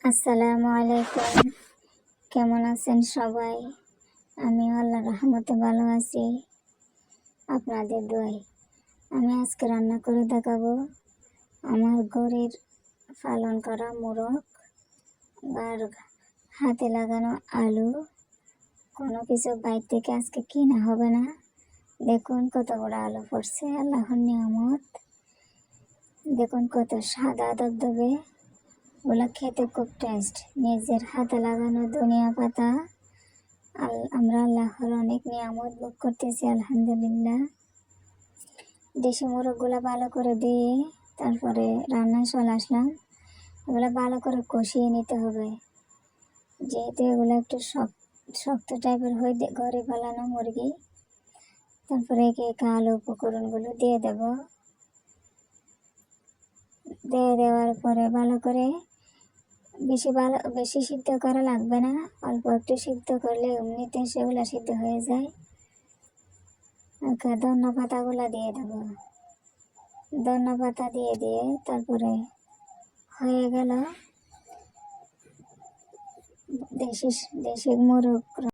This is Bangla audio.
আসসালামু আলাইকুম। কেমন আছেন সবাই? আমি আল্লাহর রহমতে ভালো আছি, আপনাদের দোয়ায়। আমি আজকে রান্না করে দেখাবো আমার ঘরের পালন করা মোরগ আর হাতে লাগানো আলু। কোনো কিছু বাইরে থেকে আজকে কিনা হবে না। দেখুন কত বড় আলু পড়ছে, আল্লাহর নিয়ামত। দেখুন কত সাদা দবদবে, ওগুলো খেতে খুব টেস্ট। নিজের হাতে লাগানো ধনিয়া পাতা, আমরা আল্লাহর অনেক নিয়ামত ভোগ করতেছি, আলহামদুলিল্লাহ। দেশি মোরগগুলো ভালো করে দিয়ে তারপরে রান্নায় চলে আসলাম। এগুলো ভালো করে কষিয়ে নিতে হবে, যেহেতু এগুলো একটু শক্ত টাইপের হয়ে ঘরে পালানো মুরগি। তারপরে একে আলু উপকরণগুলো দিয়ে দেওয়ার পরে ভালো করে বেশি সিদ্ধ করা লাগবে না, অল্প একটু সিদ্ধ করলে এমনিতে সেগুলো সিদ্ধ হয়ে যায়। ওকে ধনিয়া পাতাগুলো দিয়ে দেবো। ধনিয়া পাতা দিয়ে তারপরে হয়ে গেল দেশি মোরগ।